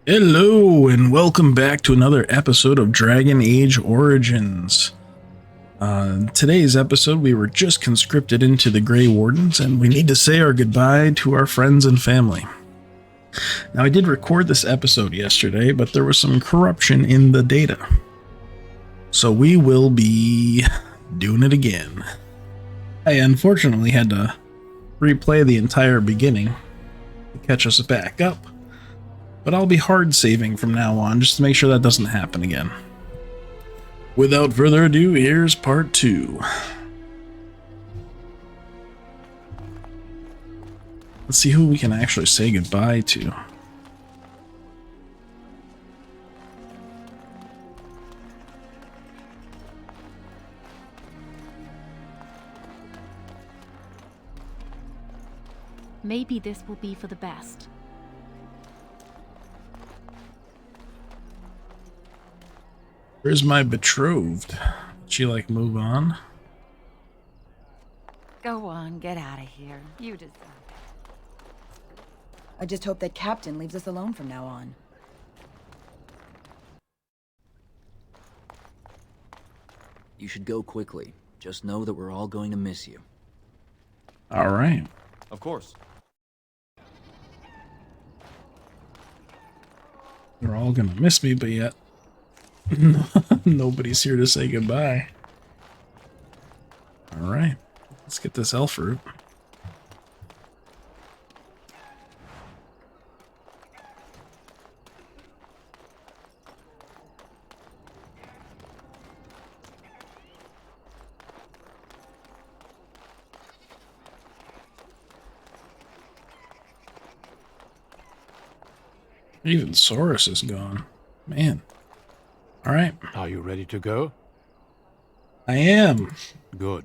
Hello, and welcome back to another episode of Dragon Age Origins. Today's episode, we were just conscripted into the Grey Wardens, and we need to say our goodbye to our friends and family. Now, I did record this episode yesterday, but there was some corruption in the data. So we will be doing it again. I unfortunately had to replay the entire beginning to catch us back up. But I'll be hard saving from now on, just to make sure that doesn't happen again. Without further ado, here's part 2. Let's see who we can actually say goodbye to. Maybe this will be for the best. Where's my betrothed? Did she, move on? Go on, get out of here. You deserve it. I just hope that Captain leaves us alone from now on. You should go quickly. Just know that we're all going to miss you. Alright. Of course. They're all gonna miss me, but yet nobody's here to say goodbye. Alright, let's get this elf root. Even Saurus is gone. Man. Alright. Are you ready to go? I am. Good.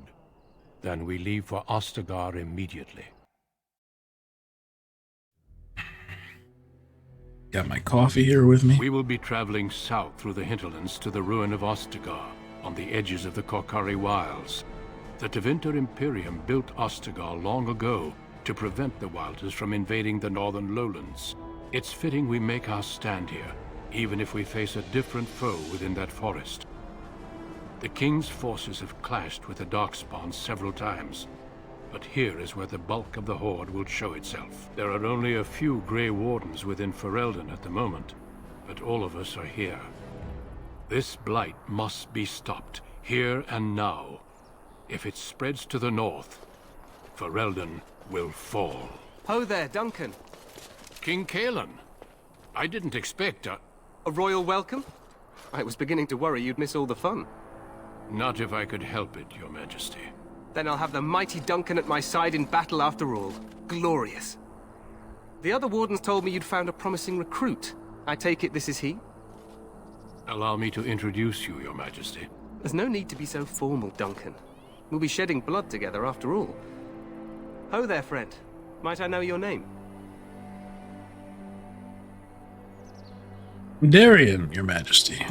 Then we leave for Ostagar immediately. Got my coffee here with me. We will be traveling south through the hinterlands to the ruin of Ostagar, on the edges of the Korcari Wilds. The Tevinter Imperium built Ostagar long ago to prevent the Wilders from invading the northern lowlands. It's fitting we make our stand here, even if we face a different foe within that forest. The King's forces have clashed with the Darkspawn several times, but here is where the bulk of the Horde will show itself. There are only a few Grey Wardens within Ferelden at the moment, but all of us are here. This blight must be stopped, here and now. If it spreads to the north, Ferelden will fall. Ho there, Duncan. King Kalen, I didn't expect A royal welcome? I was beginning to worry you'd miss all the fun. Not if I could help it, Your Majesty. Then I'll have the mighty Duncan at my side in battle after all. Glorious. The other wardens told me you'd found a promising recruit. I take it this is he? Allow me to introduce you, Your Majesty. There's no need to be so formal, Duncan. We'll be shedding blood together after all. Ho there, friend. Might I know your name? Darrien, Your Majesty.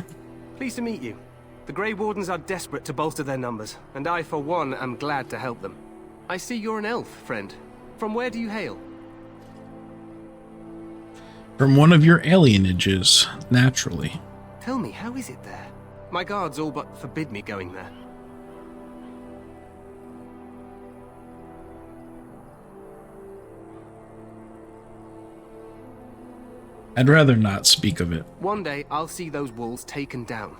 Pleased to meet you. The Grey Wardens are desperate to bolster their numbers, and I, for one, am glad to help them. I see you're an elf, friend. From where do you hail? From one of your alienages, naturally. Tell me, how is it there? My guards all but forbid me going there. I'd rather not speak of it. One day, I'll see those walls taken down.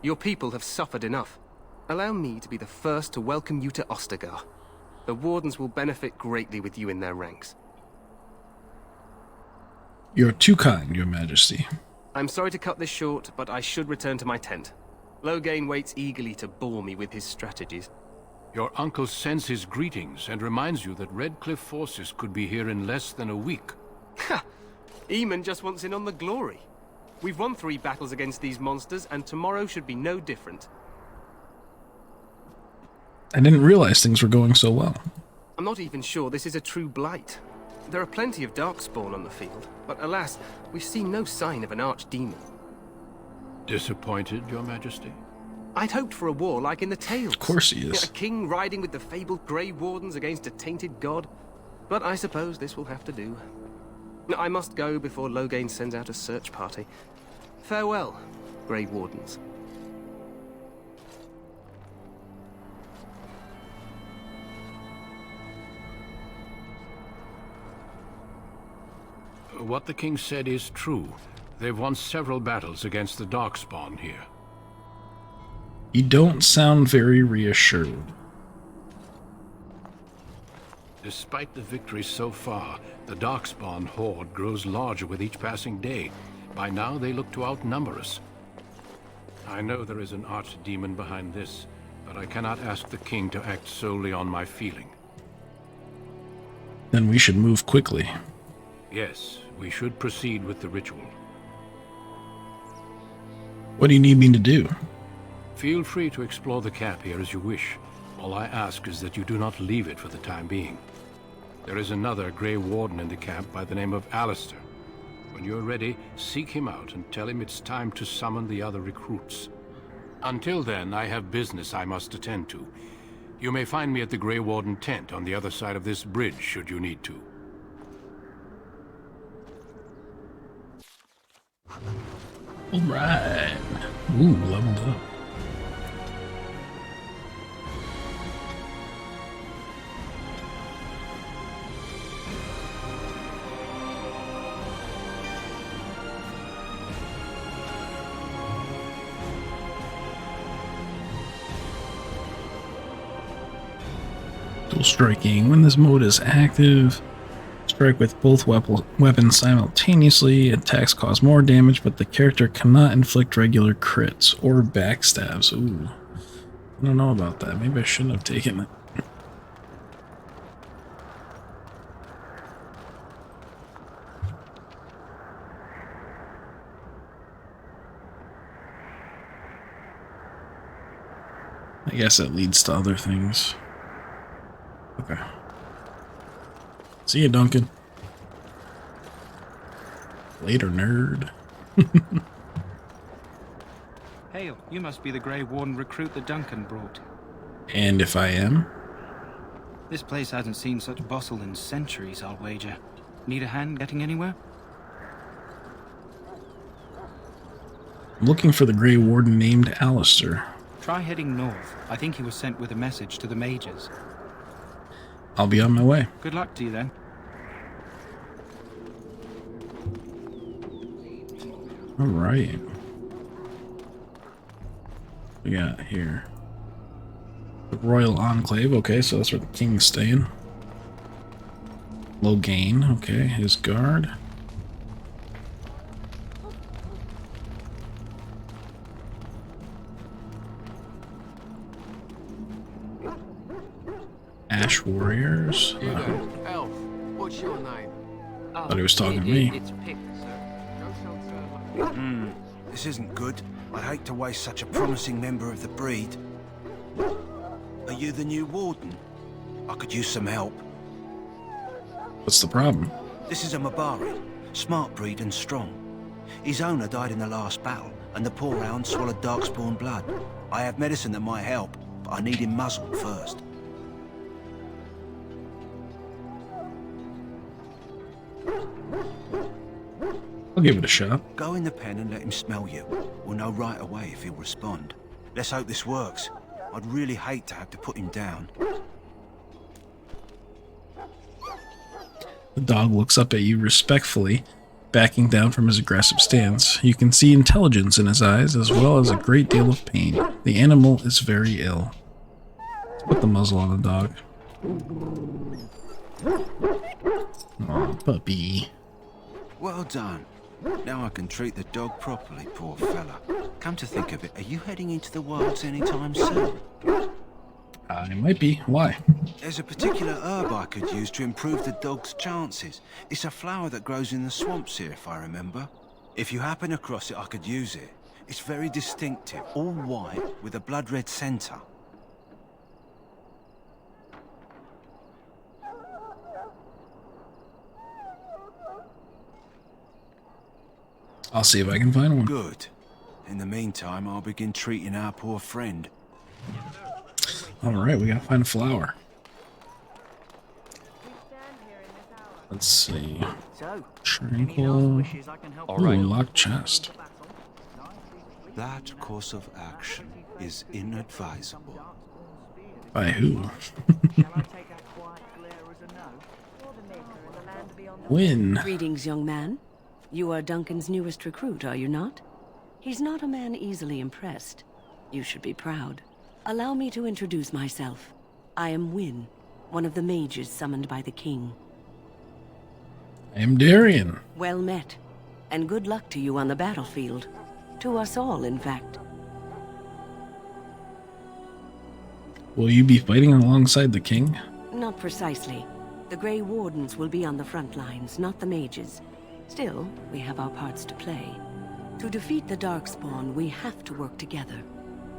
Your people have suffered enough. Allow me to be the first to welcome you to Ostagar. The Wardens will benefit greatly with you in their ranks. You're too kind, Your Majesty. I'm sorry to cut this short, but I should return to my tent. Loghain waits eagerly to bore me with his strategies. Your uncle sends his greetings and reminds you that Redcliffe forces could be here in less than a week. Ha! Eamon just wants in on the glory. We've won 3 battles against these monsters, and tomorrow should be no different. I didn't realize things were going so well. I'm not even sure this is a true blight. There are plenty of Darkspawn on the field, but alas, we've seen no sign of an archdemon. Disappointed, Your Majesty? I'd hoped for a war like in the tales. Of course he is. A king riding with the fabled Grey Wardens against a tainted god. But I suppose this will have to do. I must go before Loghain sends out a search party. Farewell, Grey Wardens. What the king said is true. They've won several battles against the Darkspawn here. You don't sound very reassured. Despite the victories so far, the Darkspawn horde grows larger with each passing day. By now, they look to outnumber us. I know there is an archdemon behind this, but I cannot ask the king to act solely on my feeling. Then we should move quickly. Yes, we should proceed with the ritual. What do you need me to do? Feel free to explore the camp here as you wish. All I ask is that you do not leave it for the time being. There is another Grey Warden in the camp by the name of Alistair. When you're ready, seek him out and tell him it's time to summon the other recruits. Until then, I have business I must attend to. You may find me at the Grey Warden tent on the other side of this bridge, should you need to. Alright. Ooh, leveled up. Dual striking. When this mode is active, strike with both weapons simultaneously. Attacks cause more damage, but the character cannot inflict regular crits or backstabs. Ooh. I don't know about that. Maybe I shouldn't have taken it. I guess it leads to other things. Okay. See you, Duncan. Later, nerd. Hail, you must be the Grey Warden recruit that Duncan brought. And if I am? This place hasn't seen such bustle in centuries, I'll wager. Need a hand getting anywhere? I'm looking for the Grey Warden named Alistair. Try heading north. I think he was sent with a message to the mages. I'll be on my way. Good luck to you then. Alright. We got here. The Royal Enclave. Okay, so that's where the king's staying. Loghain. Okay, his guard. Ash Warriors. Hugo, Elf, what's your name? Thought he was talking to me. It's Pick, sir. This isn't good. I hate to waste such a promising member of the breed. Are you the new warden? I could use some help. What's the problem? This is a Mabari, smart breed and strong. His owner died in the last battle, and the poor hound swallowed darkspawn blood. I have medicine that might help, but I need him muzzled first. I'll give it a shot. Go in the pen and let him smell you. We'll know right away if he'll respond. Let's hope this works. I'd really hate to have to put him down. The dog looks up at you respectfully, backing down from his aggressive stance. You can see intelligence in his eyes, as well as a great deal of pain. The animal is very ill. Let's put the muzzle on the dog. Aw, puppy. Well done. Now I can treat the dog properly, poor fella. Come to think of it, are you heading into the wilds anytime soon? I might be. Why? There's a particular herb I could use to improve the dog's chances. It's a flower that grows in the swamps here, if I remember. If you happen across it, I could use it. It's very distinctive, all white with a blood-red centre. I'll see if I can find one. Good. In the meantime, I'll begin treating our poor friend. Alright, we gotta find a flower. Let's see. So, Tranquil. Ooh, locked chest. That course of action is inadvisable. By who? Win. Greetings, young man. You are Duncan's newest recruit, are you not? He's not a man easily impressed. You should be proud. Allow me to introduce myself. I am Wynne, one of the mages summoned by the king. I am Darrien. Well met, and good luck to you on the battlefield. To us all, in fact. Will you be fighting alongside the king? Not precisely. The Grey Wardens will be on the front lines, not the mages. Still, we have our parts to play. To defeat the Darkspawn, we have to work together.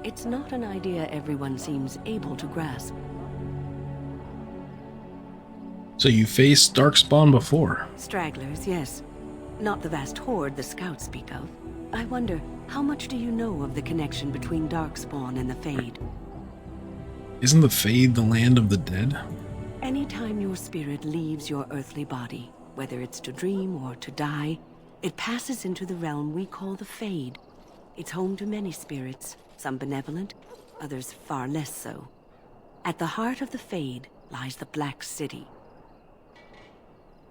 It's not an idea everyone seems able to grasp. So you faced Darkspawn before? Stragglers, yes. Not the vast horde the scouts speak of. I wonder, how much do you know of the connection between Darkspawn and the Fade? Isn't the Fade the land of the dead? Anytime your spirit leaves your earthly body, whether it's to dream or to die, it passes into the realm we call the Fade. It's home to many spirits, some benevolent, others far less so. At the heart of the Fade lies the Black City.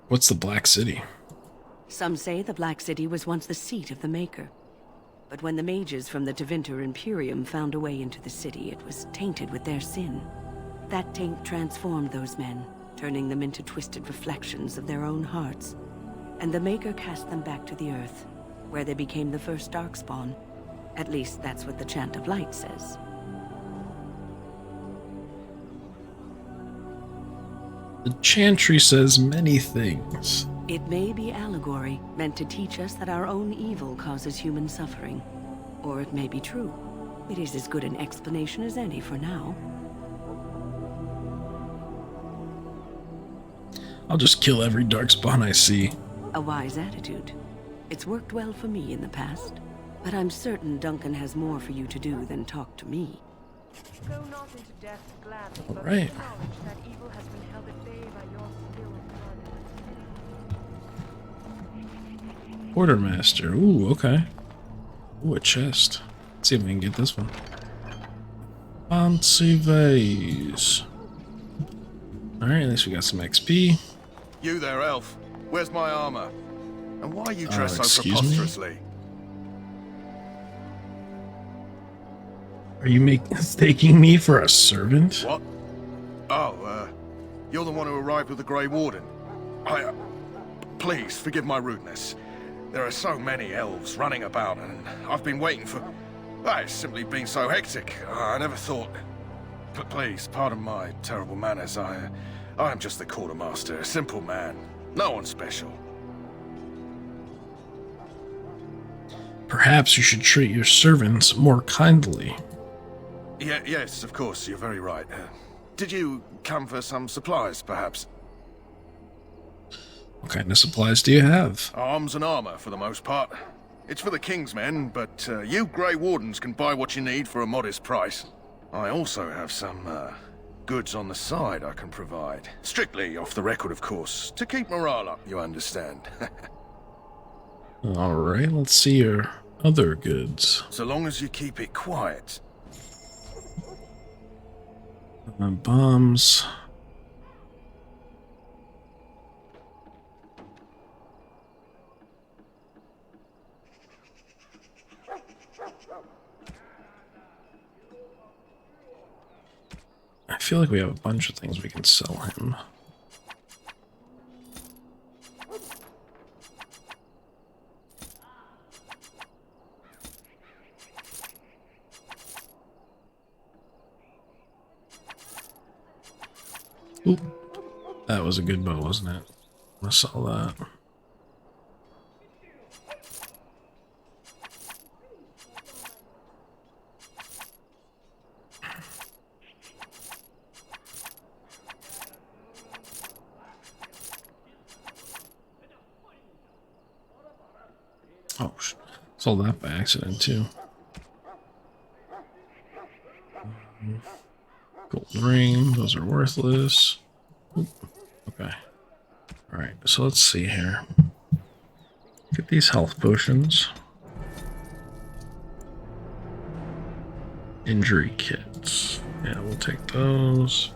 What's the Black City? Some say the Black City was once the seat of the Maker. But when the mages from the Tevinter Imperium found a way into the city, it was tainted with their sin. That taint transformed those men, turning them into twisted reflections of their own hearts. And the Maker cast them back to the Earth, where they became the first Darkspawn. At least that's what the Chant of Light says. The Chantry says many things. It may be allegory, meant to teach us that our own evil causes human suffering. Or it may be true. It is as good an explanation as any for now. I'll just kill every Darkspawn I see. A wise attitude. It's worked well for me in the past. But I'm certain Duncan has more for you to do than talk to me. Go not into death gladly, All but right. acknowledge that evil has been held at bay by your skill and blood. Quartermaster. Ooh, okay. Ooh, a chest. Let's see if we can get this one. Fancy vase. Alright, at least we got some XP. You there, elf. Where's my armor? And why are you dressed so excuse me? preposterously? Are you mistaking me for a servant? What? Oh, you're the one who arrived with the Grey Warden. Please, forgive my rudeness. There are so many elves running about, and I've been waiting for... It's simply been so hectic. I never thought... But please, pardon my terrible manners. I am just the quartermaster, a simple man. No one special. Perhaps you should treat your servants more kindly. Yes, of course, you're very right. Did you come for some supplies, perhaps? What kind of supplies do you have? Arms and armor, for the most part. It's for the King's men, but you Grey Wardens can buy what you need for a modest price. I also have some goods on the side I can provide. Strictly off the record, of course, to keep morale up, you understand. Alright, let's see your other goods. So long as you keep it quiet. Bombs. I feel like we have a bunch of things we can sell him. Oop. That was a good bow, wasn't it? I saw that. Oh, sold that by accident too. Gold ring, those are worthless. Oop. Okay. Alright, so let's see here. Get these health potions. Injury kits. Yeah, we'll take those.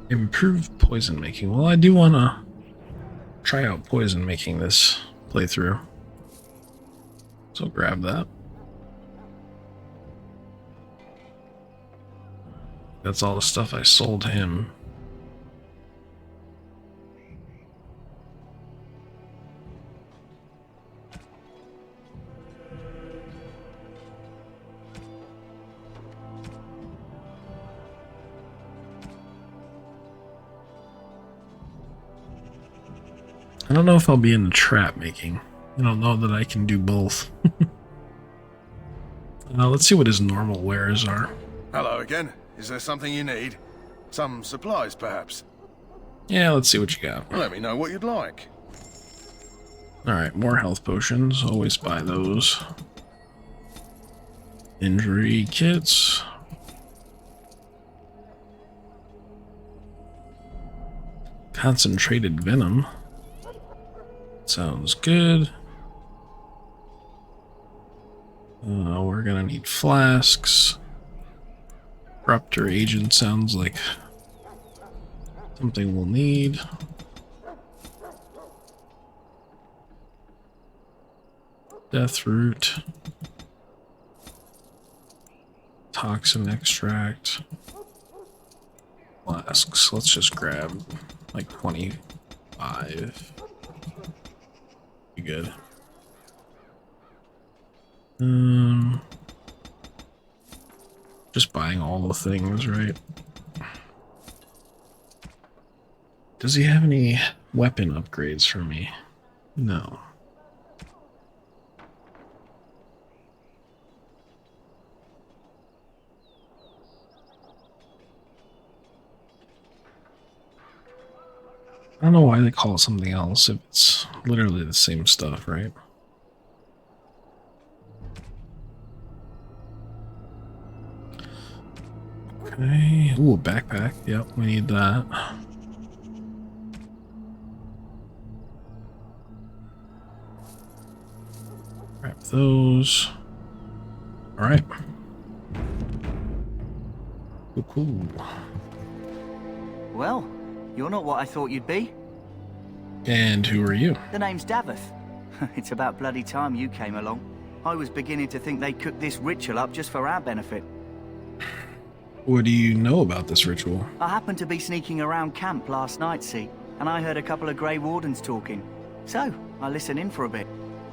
Improved poison making. Well, I do want to try out poison making this playthrough. So grab that. That's all the stuff I sold him. I don't know if I'll be into trap making. I don't know that I can do both. Let's see what his normal wares are. Hello again. Is there something you need? Some supplies, perhaps? Yeah, let's see what you got. Well, let me know what you'd like. Alright, more health potions. Always buy those. Injury kits. Concentrated venom. Sounds good. We're gonna need flasks. Corruptor agent sounds like something we'll need. Death root. Toxin extract. Flasks. Let's just grab like 25. Be good. Just buying all the things, right? Does he have any weapon upgrades for me? No. I don't know why they call it something else if it's literally the same stuff, right? Okay. Ooh, a backpack. Yep, we need that. Grab those. Alright. Cool. Well, you're not what I thought you'd be. And who are you? The name's Davith. It's about bloody time you came along. I was beginning to think they cooked this ritual up just for our benefit. What do you know about this ritual? I happened to be sneaking around camp last night, see, and I heard a couple of Grey Wardens talking. So, I listened in for a bit.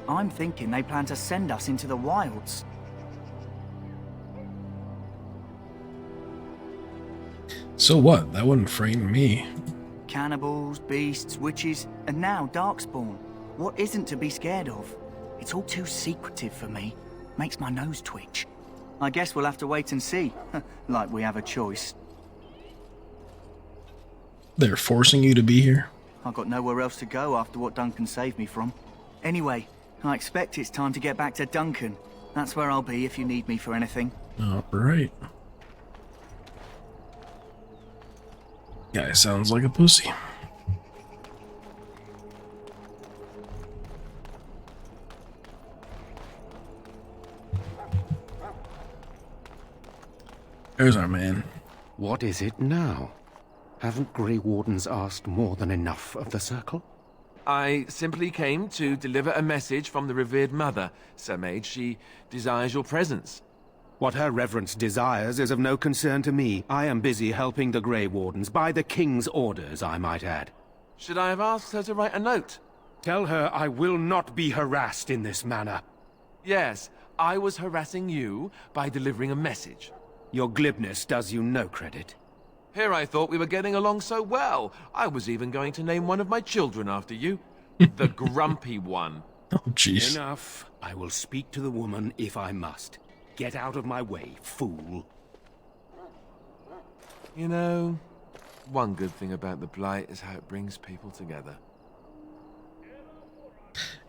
I'm thinking they plan to send us into the wilds. So what? That wouldn't frighten me. Cannibals, beasts, witches, and now Darkspawn. What isn't to be scared of? It's all too secretive for me. Makes my nose twitch. I guess we'll have to wait and see. Like we have a choice. They're forcing you to be here? I've got nowhere else to go after what Duncan saved me from. Anyway, I expect it's time to get back to Duncan. That's where I'll be if you need me for anything. Alright. Guy sounds like a pussy. There's our man. What is it now? Haven't Grey Wardens asked more than enough of the Circle? I simply came to deliver a message from the revered mother, Sir Mage. She desires your presence. What her reverence desires is of no concern to me. I am busy helping the Grey Wardens, by the King's orders, I might add. Should I have asked her to write a note? Tell her I will not be harassed in this manner. Yes, I was harassing you by delivering a message. Your glibness does you no credit. Here I thought we were getting along so well. I was even going to name one of my children after you. The grumpy one. Oh, jeez. Enough. I will speak to the woman if I must. Get out of my way, fool. You know, one good thing about the Blight is how it brings people together.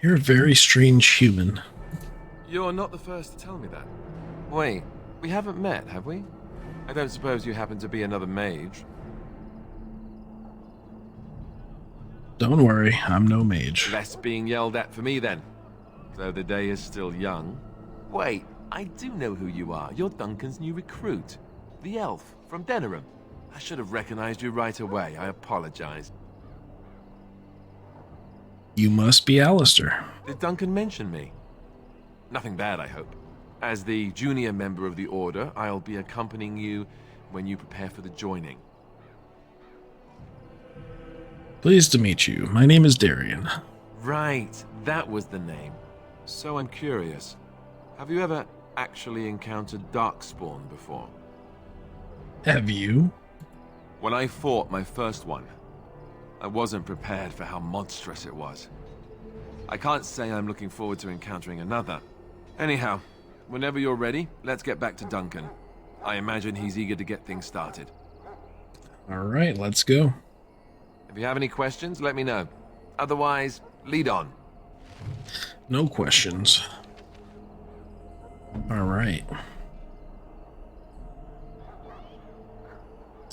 You're a very strange human. You're not the first to tell me that. Wait, we haven't met, have we? I don't suppose you happen to be another mage? Don't worry, I'm no mage. Less being yelled at for me then. Though the day is still young. Wait, I do know who you are. You're Duncan's new recruit. The elf from Darrien. I should have recognized you right away. I apologize. You must be Alistair. Did Duncan mention me? Nothing bad, I hope. As the junior member of the Order, I'll be accompanying you when you prepare for the joining. Pleased to meet you. My name is Darrien. Right, that was the name. So I'm curious. Have you ever actually encountered Darkspawn before? Have you? When I fought my first one, I wasn't prepared for how monstrous it was. I can't say I'm looking forward to encountering another. Anyhow, whenever you're ready, let's get back to Duncan. I imagine he's eager to get things started. Alright, let's go. If you have any questions, let me know. Otherwise, lead on. No questions. Alright.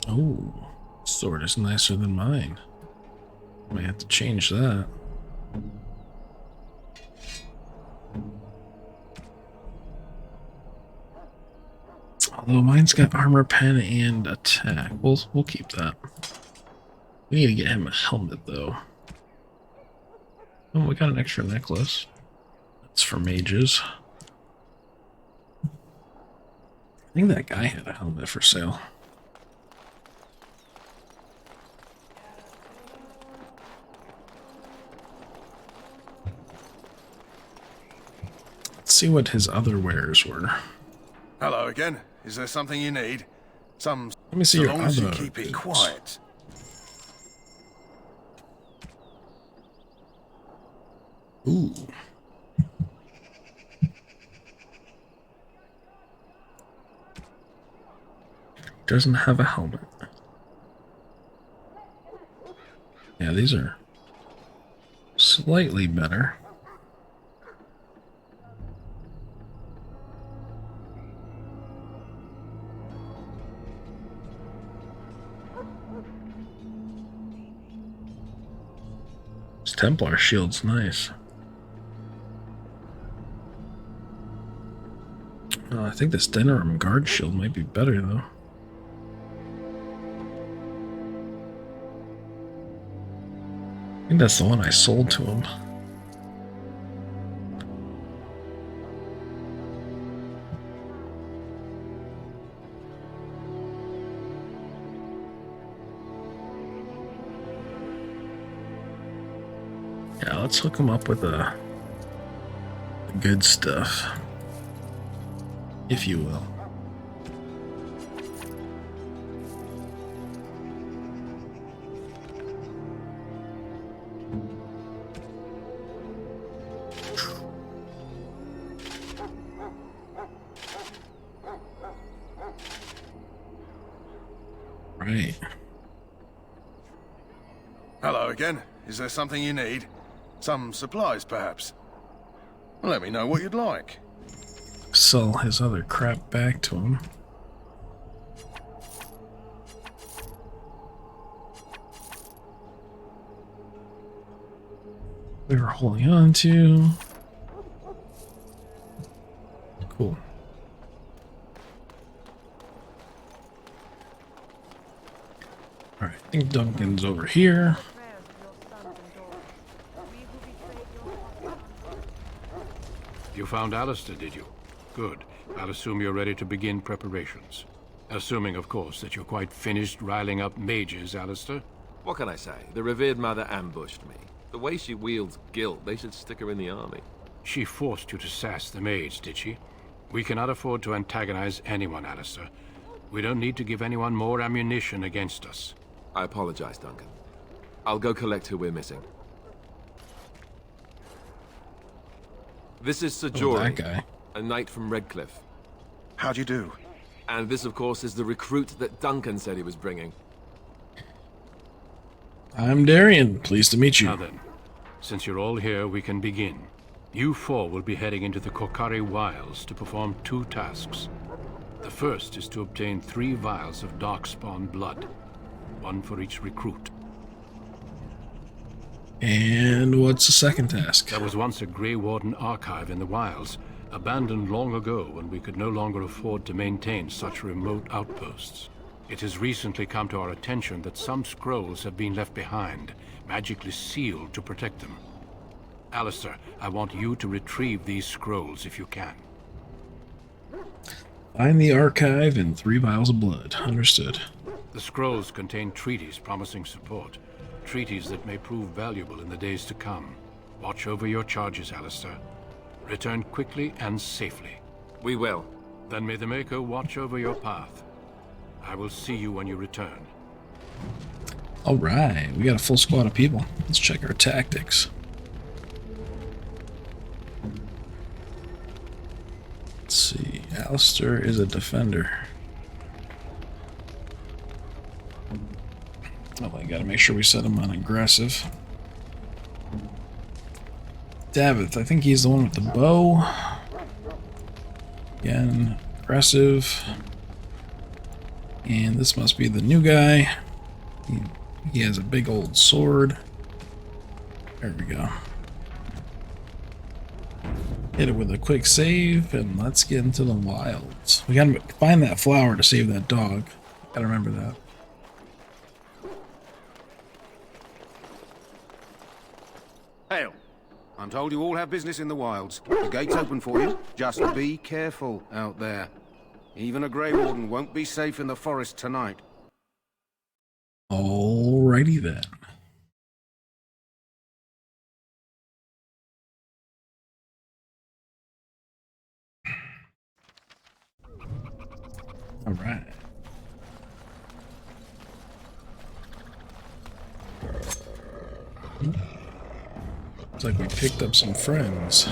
Oh, sword is nicer than mine. Might have to change that. Although mine's got armor pen and attack. We'll keep that. We need to get him a helmet though. Oh, we got an extra necklace. That's for mages. I think that guy had a helmet for sale. Let's see what his other wares were. Hello again. Is there something you need? Let me see your long as you other keep it goods. quiet. Ooh. Doesn't have a helmet. Yeah, these are slightly better. This Templar shield's nice. I think this Darrien guard shield might be better though. I think that's the one I sold to him. Yeah, let's hook him up with the good stuff, if you will. Right. Hello again. Is there something you need? Some supplies, perhaps? Let me know what you'd like. Sell his other crap back to him. We were holding on to. Cool. Alright, I think Duncan's over here. You found Alistair, did you? Good. I'll assume you're ready to begin preparations. Assuming, of course, that you're quite finished riling up mages, Alistair. What can I say? The revered mother ambushed me. The way she wields guilt, they should stick her in the army. She forced you to sass the mage, did she? We cannot afford to antagonize anyone, Alistair. We don't need to give anyone more ammunition against us. I apologize, Duncan. I'll go collect who we're missing. This is Sir that guy. a knight from Redcliffe. How do you do? And this, of course, is the recruit that Duncan said he was bringing. I'm Darrien. Pleased to meet you. Now then, since you're all here, we can begin. You four will be heading into the Korcari Wilds to perform 2 tasks. The first is to obtain 3 vials of Darkspawn blood, 1 for each recruit. And what's the second task? There was once a Grey Warden archive in the wilds, abandoned long ago when we could no longer afford to maintain such remote outposts. It has recently come to our attention that some scrolls have been left behind, magically sealed to protect them. Alistair, I want you to retrieve these scrolls if you can. Find the archive and 3 vials of blood. Understood. The scrolls contain treaties promising support. Treaties that may prove valuable in the days to come. Watch over your charges, Alistair. Return quickly and safely. We will. Then may the Maker watch over your path. I will see you when you return. Alright, we got a full squad of people. Let's check our tactics. Let's see. Alistair is a defender. Oh, I gotta make sure we set him on aggressive. Davith, I think he's the one with the bow. Again, aggressive. And this must be the new guy. He has a big old sword. There we go. Hit it with a quick save, and let's get into the wilds. We gotta find that flower to save that dog. Gotta remember that. Hail. I'm told you all have business in the wilds. The gate's open for you. Just be careful out there. Even a Grey Warden won't be safe in the forest tonight. Alrighty then. Alright. Looks like we picked up some friends.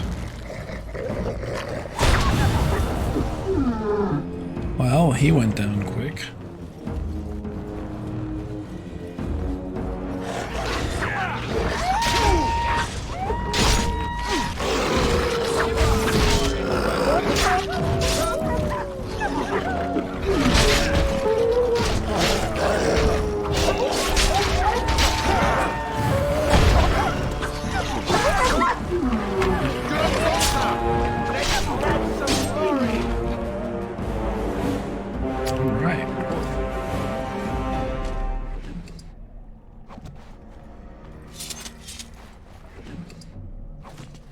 Well, he went down quick.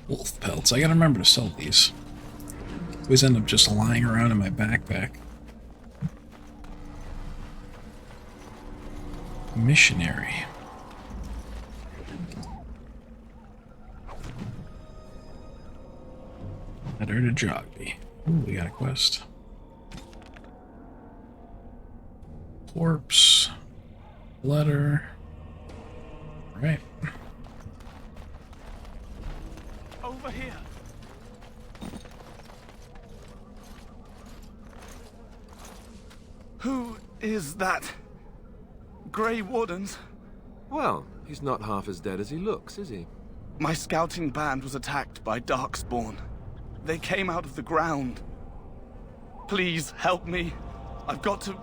Wolf pelts. I gotta remember to sell these. Always end up just lying around in my backpack. Missionary. Letter to Jogby. Ooh, we got a quest. Corpse. Letter. Right. Over here. Who is that? Grey Wardens? Well, he's not half as dead as he looks, is he? My scouting band was attacked by Darkspawn. They came out of the ground. Please help me. I've got to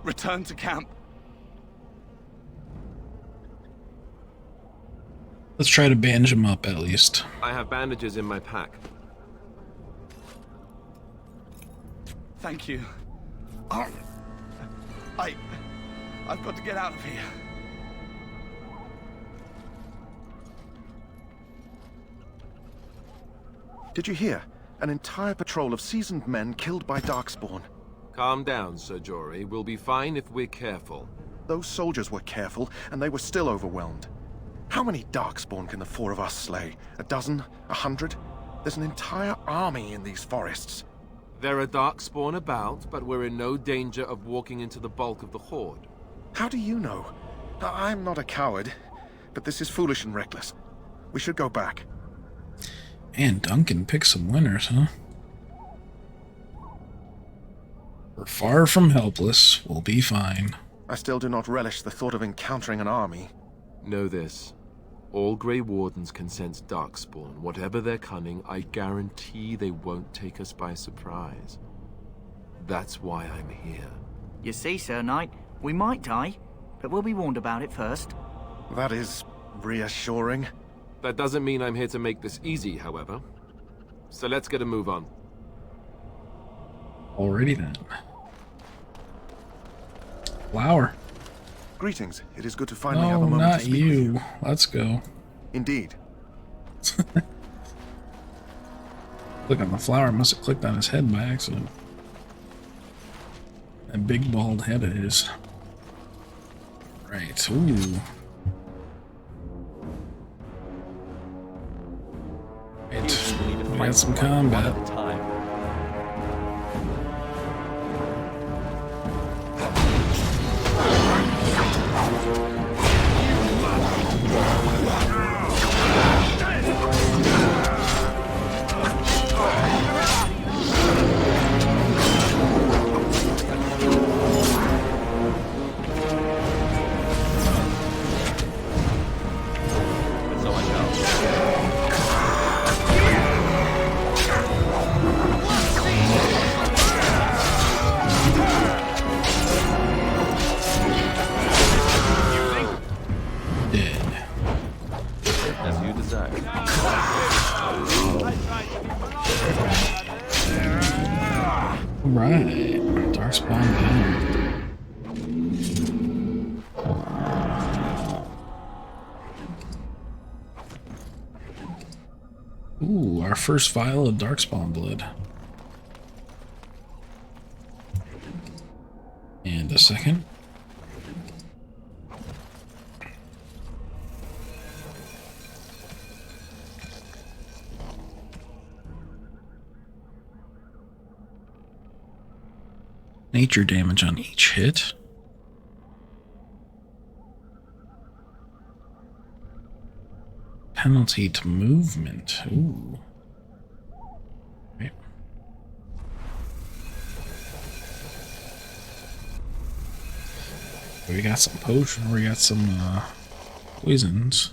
return to camp. Let's try to bandage him up at least. I have bandages in my pack. Thank you. I've got to get out of here. Did you hear? An entire patrol of seasoned men killed by Darkspawn. Calm down, Sir Jory. We'll be fine if we're careful. Those soldiers were careful, and they were still overwhelmed. How many Darkspawn can the 4 of us slay? A dozen? 100? There's an entire army in these forests. There are Darkspawn about, but we're in no danger of walking into the bulk of the Horde. How do you know? I'm not a coward, but this is foolish and reckless. We should go back. And Duncan picked some winners, huh? We're far from helpless. We'll be fine. I still do not relish the thought of encountering an army. Know this. All Grey Wardens can sense Darkspawn. Whatever their cunning, I guarantee they won't take us by surprise. That's why I'm here. You see, Sir Knight, we might die, but we'll be warned about it first. That is reassuring. That doesn't mean I'm here to make this easy, however. So let's get a move on. Alrighty then. Flower. Greetings. It is good to finally have a moment not to speak with you. Let's go. Indeed. Look on the flower. Must have clicked on his head by accident. That big bald head of his. Right. Ooh. Right. We got some combat. Right, Darkspawn down. Ooh, our first vial of Darkspawn blood. And a second. Nature damage on each hit. Penalty to movement. Ooh. Right. We got some potion. We got some poisons.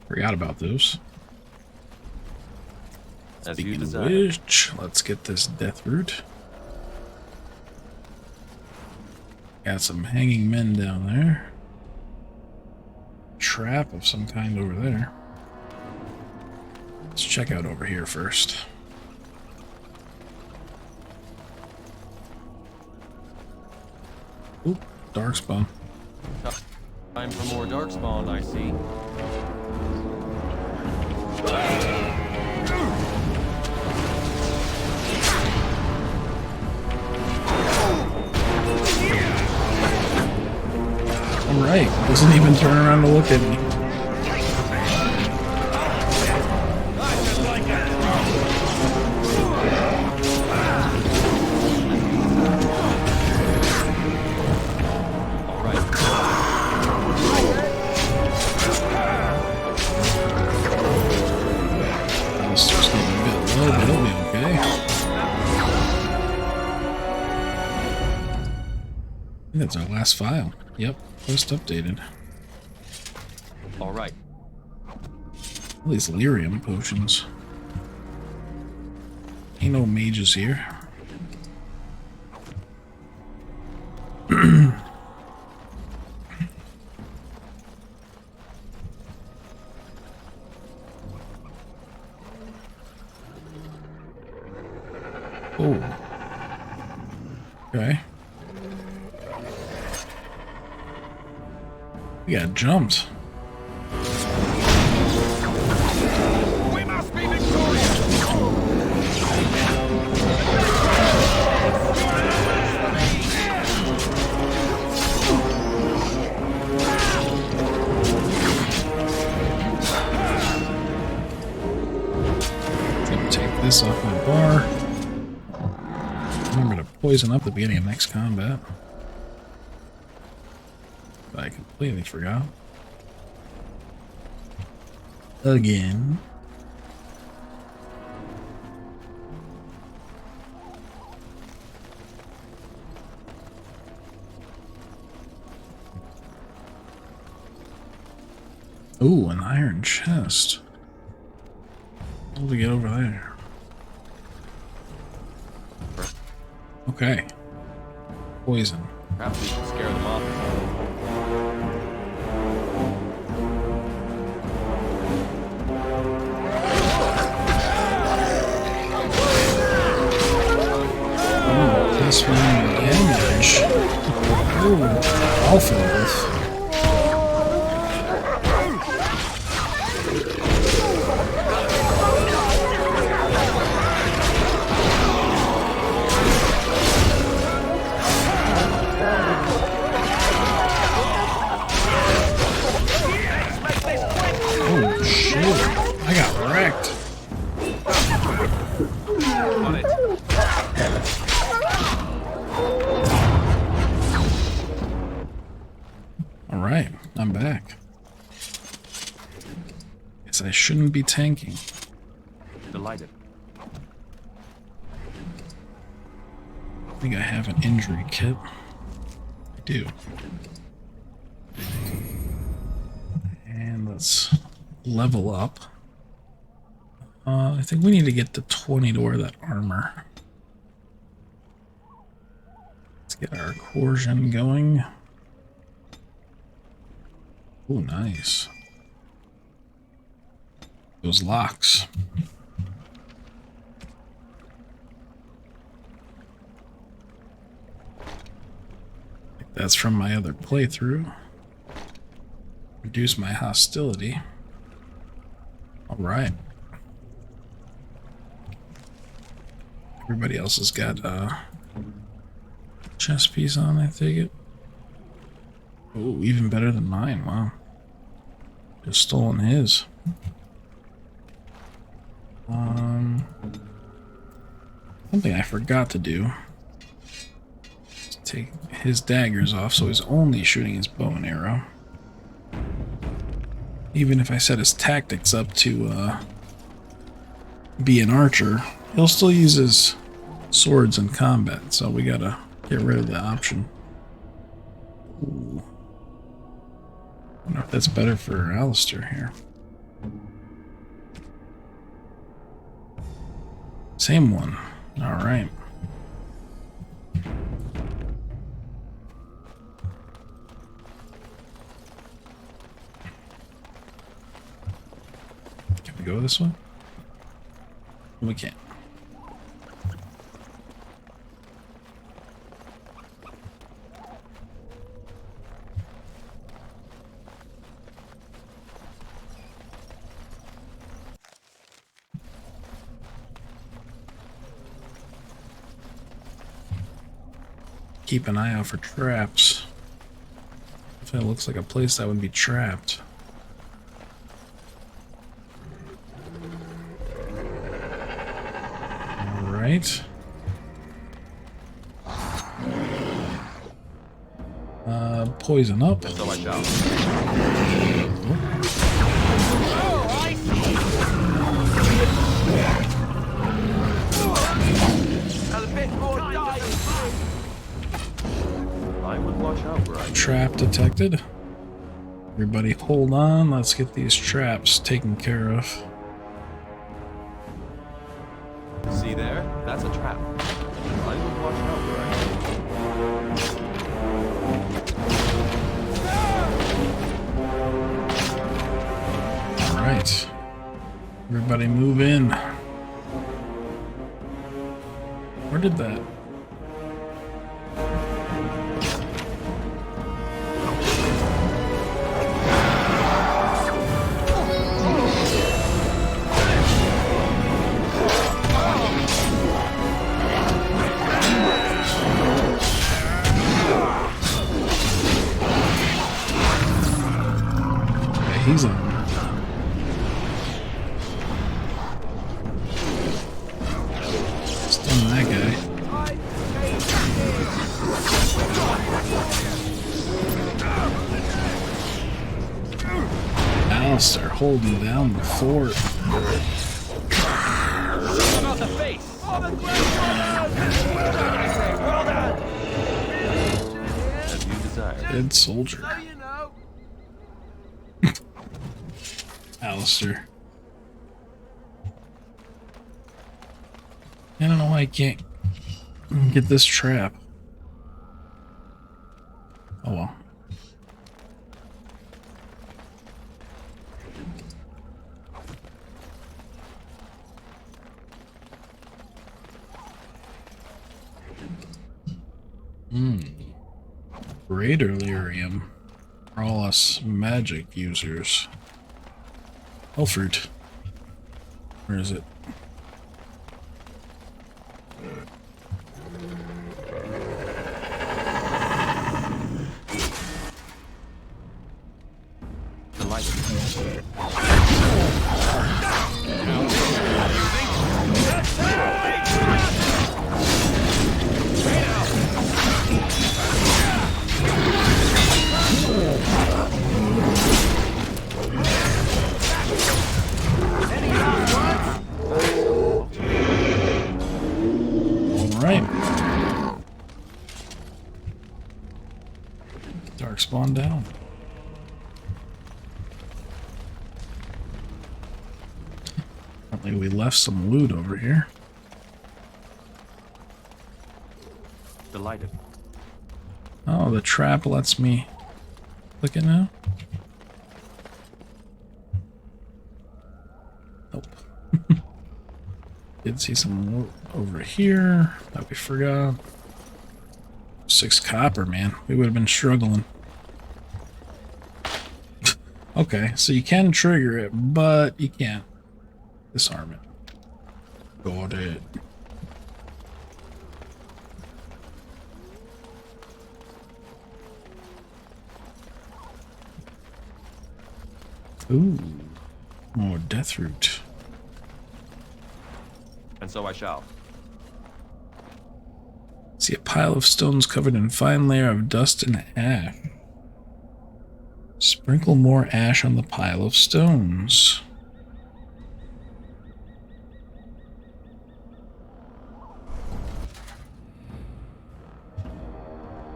Forgot about those. Speaking of which, let's get this death root. Got some hanging men down there. Trap of some kind over there. Let's check out over here first. Oop, Darkspawn. Time for more Darkspawn, I see. Alright, doesn't even turn around to look at me. Monster's getting a bit low, but he'll be okay. I think that's our last file. Yep. Post updated. All right. All these lyrium potions. Ain't no mages here. Oh. Okay. We got jumped. We must be victorious! Gonna take this off my bar. Remember to poison up the beginning of next combat. I completely forgot. Again. Ooh, an iron chest. How do we get over there? Okay. Poison. Perhaps we should scare them off. This one damage. Ooh, Alpha Wolf. Oh shit, I got wrecked. On it. Alright, I'm back. Guess I shouldn't be tanking. Delighted. I think I have an injury kit. I do. And let's level up. I think we need to get to 20 to wear that armor. Let's get our coercion going. Oh, nice. Those locks. That's from my other playthrough. Reduce my hostility. Alright. Everybody else has got a chest piece on, I take it. Oh, even better than mine, wow. Just stolen his. Something I forgot to do. Take his daggers off so he's only shooting his bow and arrow. Even if I set his tactics up to be an archer, he'll still use his swords in combat, so we gotta get rid of that option. Ooh. I wonder if that's better for Alistair here. Same one. Alright. Can we go this way? We can't. Keep an eye out for traps. If it looks like a place that would be trapped. Alright. Poison up. So much out. I would watch out where I Trap detected. Everybody hold on. Let's get these traps taken care of. see there. That's a trap. I would watch out where I Alright. Everybody move in. Where did that? He's on. Stun that guy. Alistair holding down the fort. About the face. As you desire. Dead soldier. Alistair. I don't know why I can't get this trap. Oh well. Greater lyrium for all us magic users. Hellfruit. Where is it? Spawn down. Apparently we left some loot over here. Delighted. Oh, the trap lets me click it now? Nope. Did see some loot over here that we forgot. 6 copper, man. We would have been struggling. Okay, so you can trigger it, but you can't disarm it. Got it. Ooh, more death root. And so I shall. See a pile of stones covered in fine layer of dust and ash. Sprinkle more ash on the pile of stones.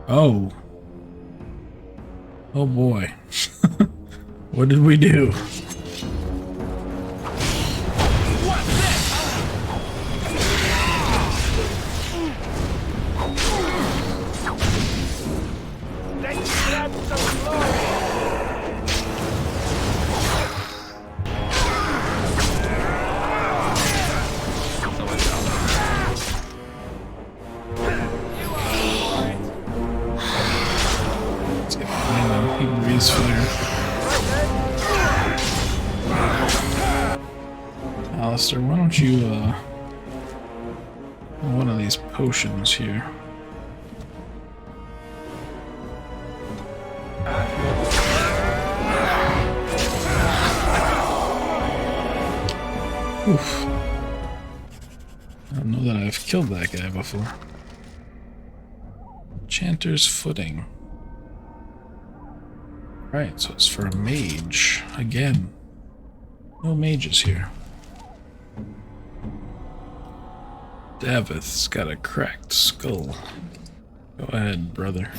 Oh. Oh boy. What did we do? Alistair, why don't you, one of these potions here. Oof. I don't know that I've killed that guy before. Chanter's Footing. Right, so it's for a mage. Again. No mages here. Davith's got a cracked skull. Go ahead, brother.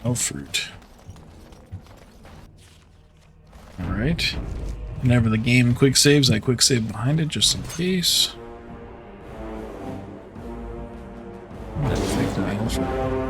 No fruit. Alright. Whenever the game quick saves, I quick save behind it just in case. Take the elephant.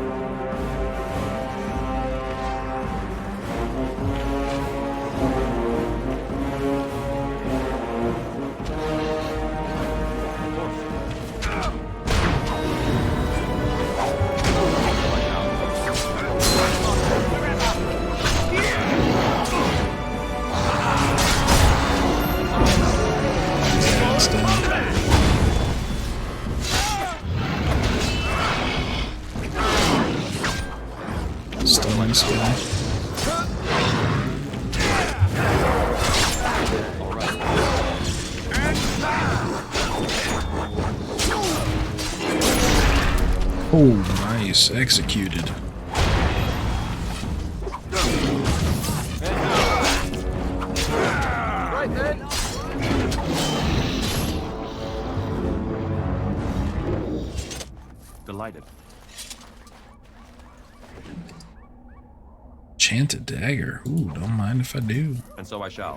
Oh, nice. Executed. Right then. Delighted. Enchanted dagger. Ooh, don't mind if I do. And so I shall.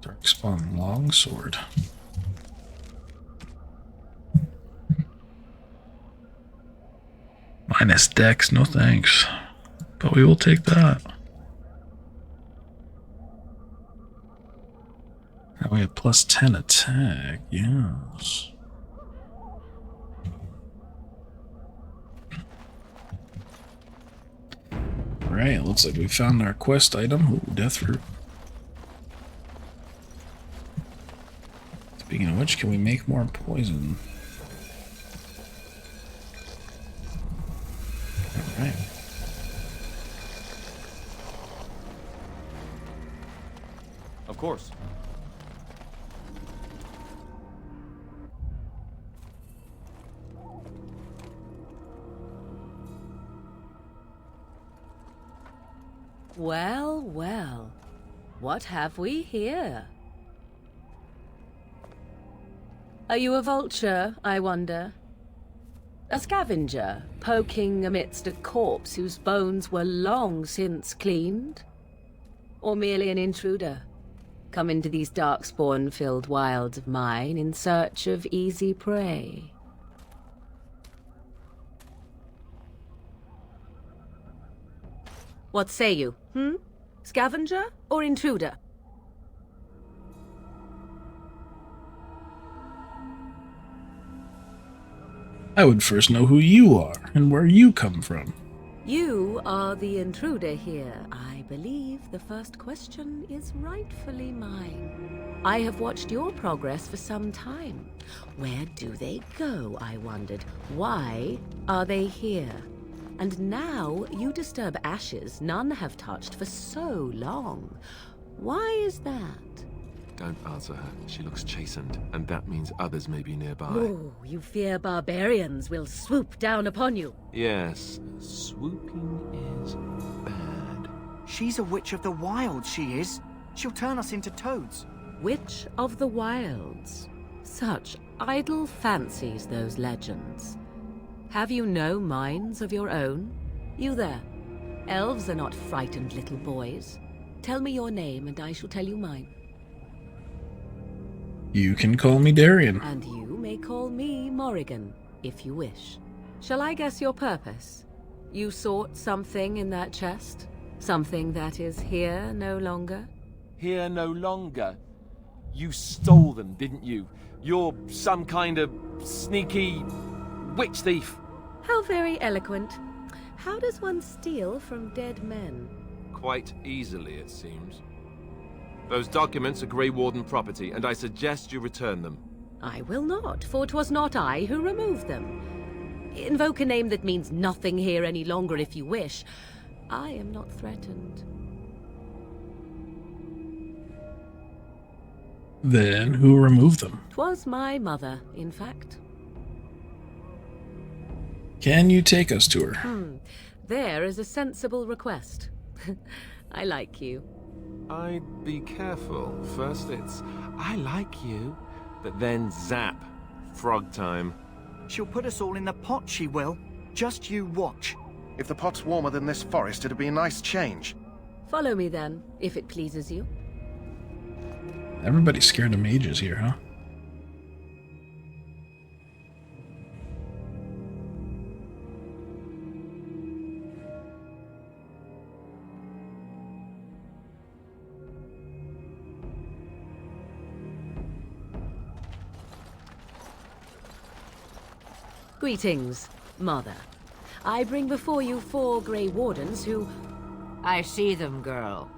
Darkspawn longsword. Minus dex, no thanks. But we will take that. Now we have plus 10 attack, yes. Alright, looks like we found our quest item. Ooh, death fruit. Speaking of which, can we make more poison? Alright. Of course. Well, well. What have we here? Are you a vulture, I wonder? A scavenger, poking amidst a corpse whose bones were long since cleaned? Or merely an intruder, come into these darkspawn-filled wilds of mine in search of easy prey? What say you, Scavenger or intruder? I would first know who you are and where you come from. You are the intruder here. I believe the first question is rightfully mine. I have watched your progress for some time. Where do they go, I wondered? Why are they here? And now you disturb ashes none have touched for so long. Why is that? Don't answer her. She looks chastened, and that means others may be nearby. Oh, you fear barbarians will swoop down upon you. Yes, swooping is bad. She's a witch of the wilds, she is. She'll turn us into toads. Witch of the wilds. Such idle fancies, those legends. Have you no minds of your own? You there. Elves are not frightened little boys. Tell me your name and I shall tell you mine. You can call me Darrien. And you may call me Morrigan, if you wish. Shall I guess your purpose? You sought something in that chest? Something that is here no longer? Here no longer? You stole them, didn't you? You're some kind of sneaky witch thief. How very eloquent. How does one steal from dead men? Quite easily, it seems. Those documents are Grey Warden property, and I suggest you return them. I will not, for 'twas not I who removed them. Invoke a name that means nothing here any longer if you wish. I am not threatened. Then who removed them? 'Twas my mother, in fact. Can you take us to her? There is a sensible request. I like you. I'd be careful. First it's, I like you, but then zap. Frog time. She'll put us all in the pot, she will. Just you watch. If the pot's warmer than this forest, it'd be a nice change. Follow me then, if it pleases you. Everybody's scared of mages here, huh? Greetings, Mother. I bring before you 4 Grey Wardens who... I see them, girl.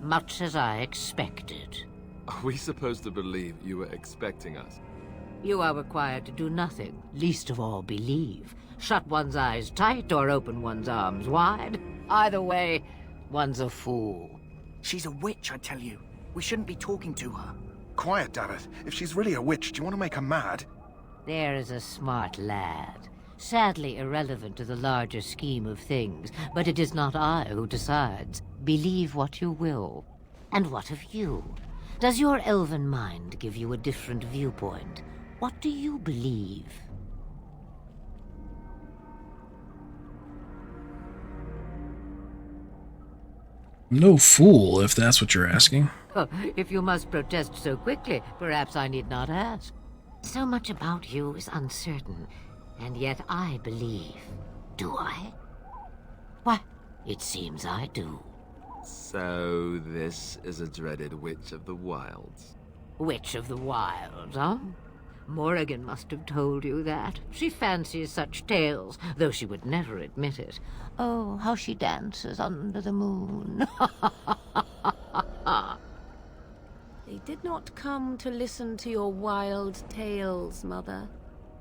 Much as I expected. Are we supposed to believe you were expecting us? You are required to do nothing, least of all believe. Shut one's eyes tight or open one's arms wide. Either way, one's a fool. She's a witch, I tell you. We shouldn't be talking to her. Quiet, damn it. If she's really a witch, do you want to make her mad? There is a smart lad. Sadly irrelevant to the larger scheme of things, but it is not I who decides. Believe what you will. And what of you? Does your elven mind give you a different viewpoint? What do you believe? No fool, if that's what you're asking. If you must protest so quickly, perhaps I need not ask. So much about you is uncertain, and yet I believe. Do I? Why, it seems I do. So this is a dreaded Witch of the Wilds. Witch of the Wilds, huh? Morrigan must have told you that. She fancies such tales, though she would never admit it. Oh, how she dances under the moon. They did not come to listen to your wild tales, Mother.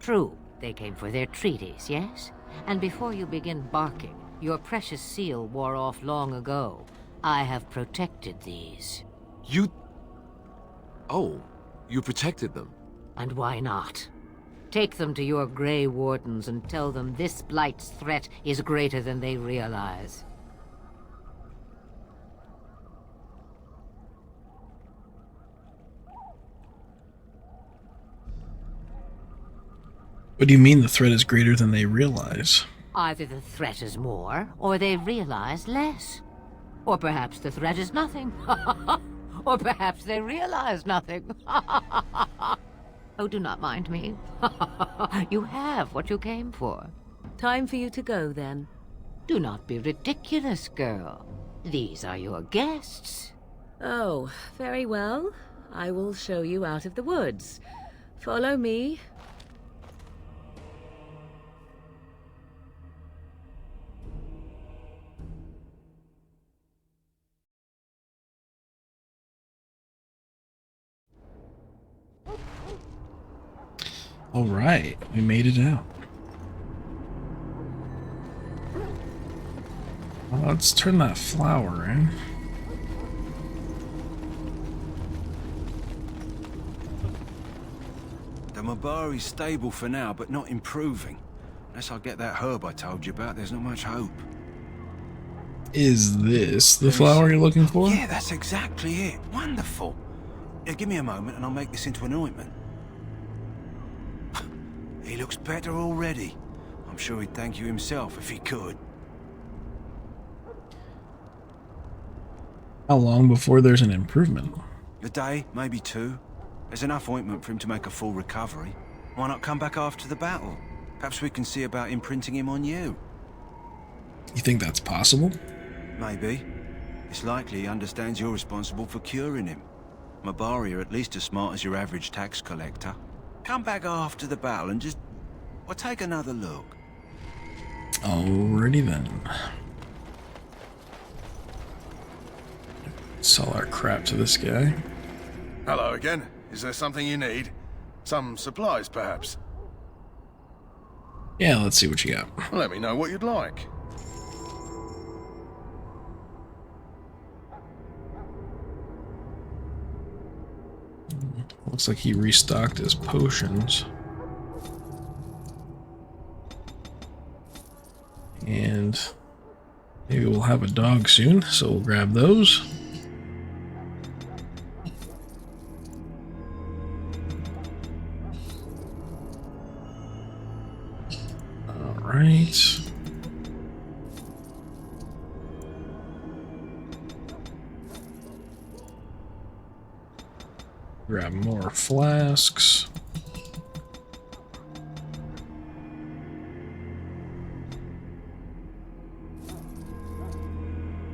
True, they came for their treaties, yes? And before you begin barking, your precious seal wore off long ago. I have protected these. You... Oh, you protected them? And why not? Take them to your Grey Wardens and tell them this Blight's threat is greater than they realize. What do you mean the threat is greater than they realize? Either the threat is more, or they realize less. Or perhaps the threat is nothing. Or perhaps they realize nothing. Oh, do not mind me. You have what you came for. Time for you to go, then. Do not be ridiculous, girl. These are your guests. Oh, very well. I will show you out of the woods. Follow me. All right, we made it out. Well, let's turn that flower in. The Mabari's stable for now, but not improving. Unless I get that herb I told you about, there's not much hope. Is this the flower you're looking for? Yeah, that's exactly it. Wonderful. Yeah, give me a moment and I'll make this into an ointment. He looks better already. I'm sure he'd thank you himself if he could. How long before there's an improvement? A day, maybe two. There's enough ointment for him to make a full recovery. Why not come back after the battle? Perhaps we can see about imprinting him on you. You think that's possible? Maybe. It's likely he understands you're responsible for curing him. Mabari are at least as smart as your average tax collector. Come back after the battle and just... well, take another look. Alrighty then. Sell our crap to this guy. Hello again. Is there something you need? Some supplies, perhaps? Yeah, let's see what you got. Let me know what you'd like. Looks like he restocked his potions. And maybe we'll have a dog soon, so we'll grab those. Alright. Grab more flasks.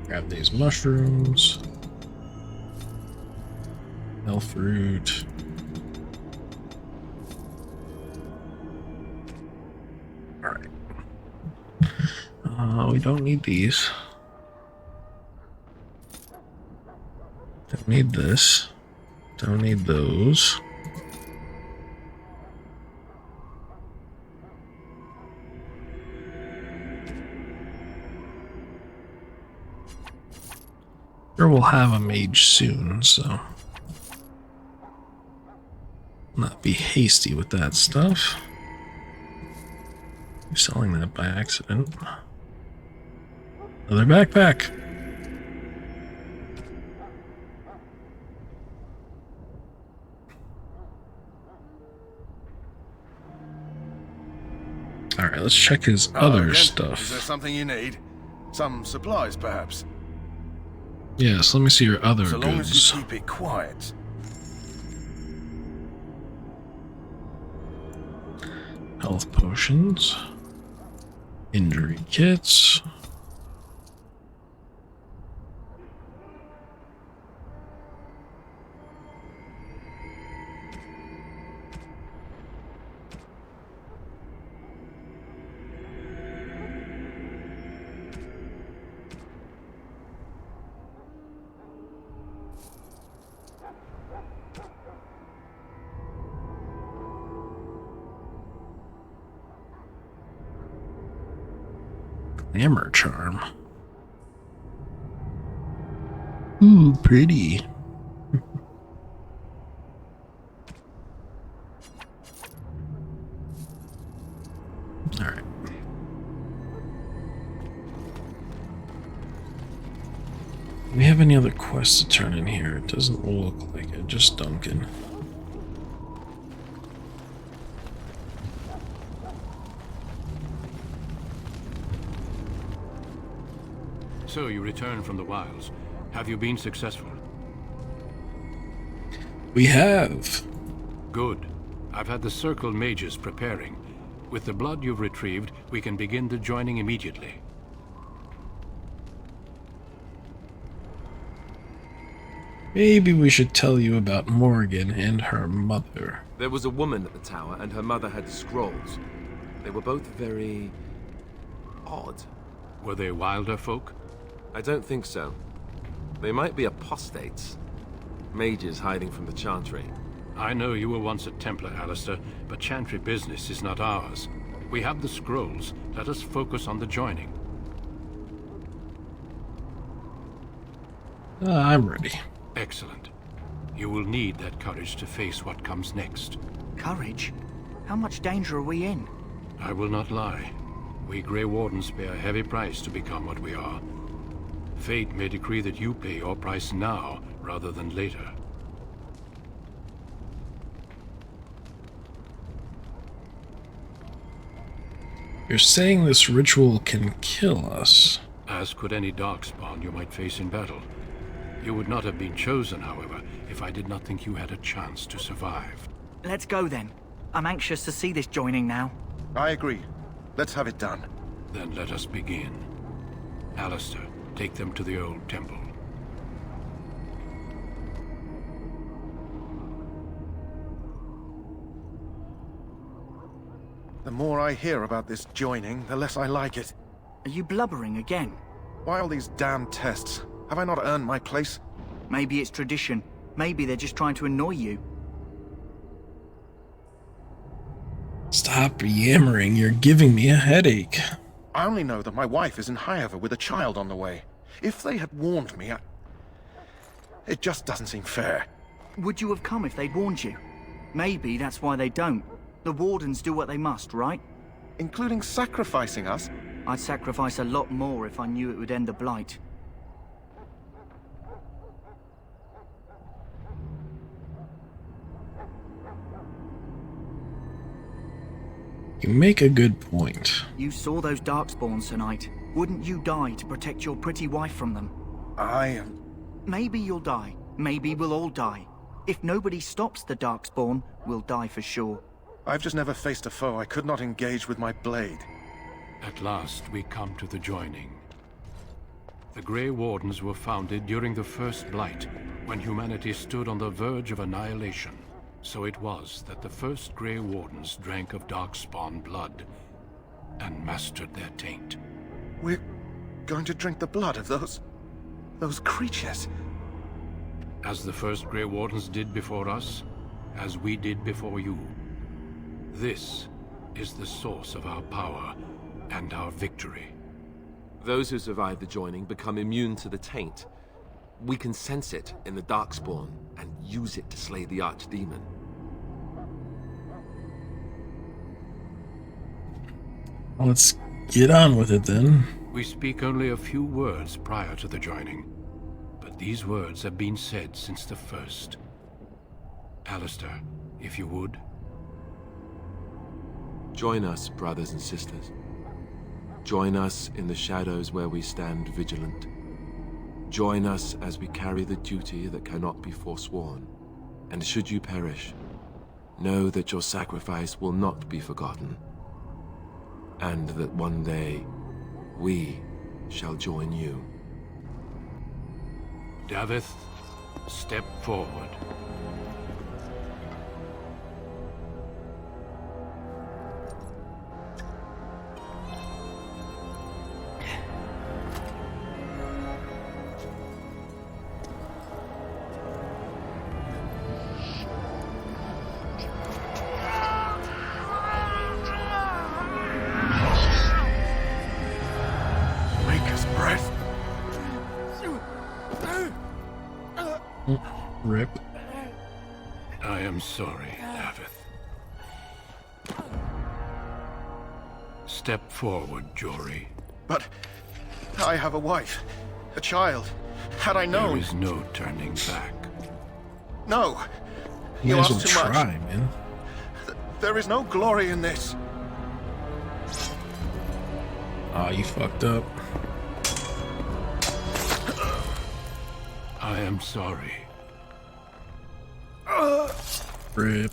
Grab these mushrooms. Health fruit. Alright. We don't need these. Don't need this. Don't need those. Sure, we'll have a mage soon, so not be hasty with that stuff. You're selling that by accident. Another backpack. Alright, let's check his other stuff. Is there something you need? Some supplies, perhaps? Yes, let me see your other So long goods. as you keep it quiet. Health potions. Injury kits. Hammer charm. Ooh, pretty. Alright. Do we have any other quests to turn in here? It doesn't look like it, just Duncan. So you returned from the wilds. Have you been successful? We have. Good. I've had the Circle mages preparing. With the blood you've retrieved, we can begin the joining immediately. Maybe we should tell you about Morgan and her mother. There was a woman at the tower, and her mother had scrolls. They were both very... odd. Were they wilder folk? I don't think so. They might be apostates. Mages hiding from the Chantry. I know you were once a Templar, Alistair, but Chantry business is not ours. We have the scrolls. Let us focus on the joining. I'm ready. Excellent. You will need that courage to face what comes next. Courage? How much danger are we in? I will not lie. We Grey Wardens pay a heavy price to become what we are. Fate may decree that you pay your price now, rather than later. You're saying this ritual can kill us? As could any darkspawn you might face in battle. You would not have been chosen, however, if I did not think you had a chance to survive. Let's go then. I'm anxious to see this joining now. I agree. Let's have it done. Then let us begin. Alistair, take them to the old temple. The more I hear about this joining, the less I like it. Are you blubbering again? Why all these damn tests? Have I not earned my place? Maybe it's tradition. Maybe they're just trying to annoy you. Stop yammering, you're giving me a headache. I only know that my wife is in Highover with a child on the way. If they had warned me, it just doesn't seem fair. Would you have come if they'd warned you? Maybe that's why they don't. The Wardens do what they must, right? Including sacrificing us? I'd sacrifice a lot more if I knew it would end the Blight. You make a good point. You saw those Darkspawns tonight. Wouldn't you die to protect your pretty wife from them? Maybe you'll die. Maybe we'll all die. If nobody stops the Darkspawn, we'll die for sure. I've just never faced a foe I could not engage with my blade. At last, we come to the joining. The Grey Wardens were founded during the First Blight, when humanity stood on the verge of annihilation. So it was that the first Grey Wardens drank of Darkspawn blood and mastered their taint. We're going to drink the blood of those creatures. As the first Grey Wardens did before us, as we did before you. This is the source of our power and our victory. Those who survive the joining become immune to the taint. We can sense it in the Darkspawn and use it to slay the Archdemon. Let's get on with it then. We speak only a few words prior to the joining, but these words have been said since the first. Alistair, if you would. Join us, brothers and sisters. Join us in the shadows where we stand vigilant. Join us as we carry the duty that cannot be forsworn. And should you perish, know that your sacrifice will not be forgotten, and that one day we shall join you. Davith, step forward. Rip. I am sorry, Davith. Step forward, Jory. But I have a wife, a child. Had I known... There is no turning back. No. You You might as ask well too try, much. man. There is no glory in this. Aw, you fucked up. I am sorry. Rip.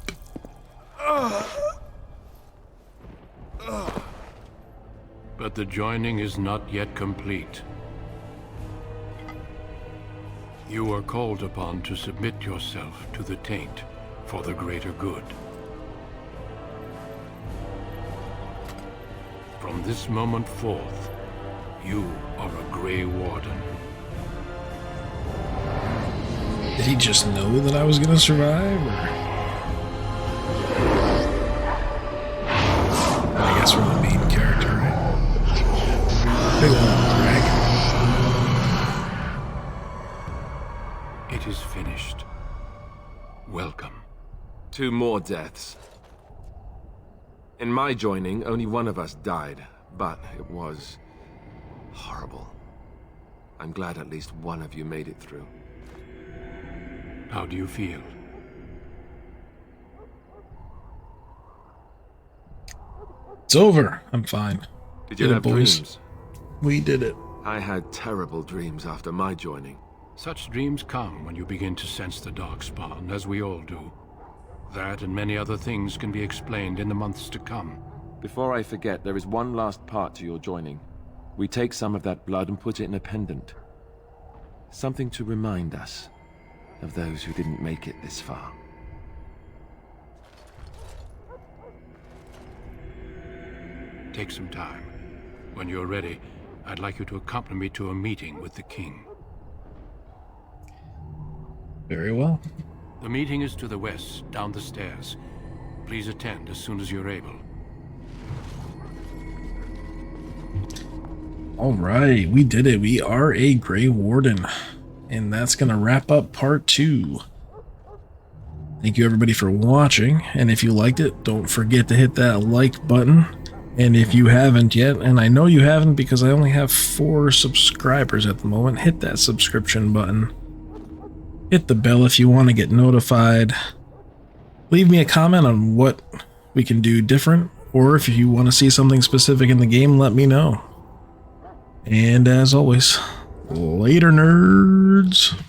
But the joining is not yet complete. You are called upon to submit yourself to the taint for the greater good. From this moment forth, you are a Grey Warden. Did he just know that I was gonna survive, or? I guess we're the main character, right? Big old dragon. It is finished. Welcome. 2 more deaths. In my joining, only one of us died, but it was horrible. I'm glad at least one of you made it through. How do you feel? It's over. I'm fine. Did you Did it, have boys? dreams? We did it. I had terrible dreams after my joining. Such dreams come when you begin to sense the darkspawn, as we all do. That and many other things can be explained in the months to come. Before I forget, there is one last part to your joining. We take some of that blood and put it in a pendant. Something to remind us of those who didn't make it this far. Take some time. When you're ready, I'd like you to accompany me to a meeting with the king. Very well. The meeting is to the west, down the stairs. Please attend as soon as you're able. Alright, we did it. We are a Grey Warden. And that's going to wrap up part 2. Thank you everybody for watching. And if you liked it, don't forget to hit that like button. And if you haven't yet, and I know you haven't because I only have 4 subscribers at the moment, hit that subscription button. Hit the bell if you want to get notified. Leave me a comment on what we can do different, or if you want to see something specific in the game, let me know. And as always, later nerds.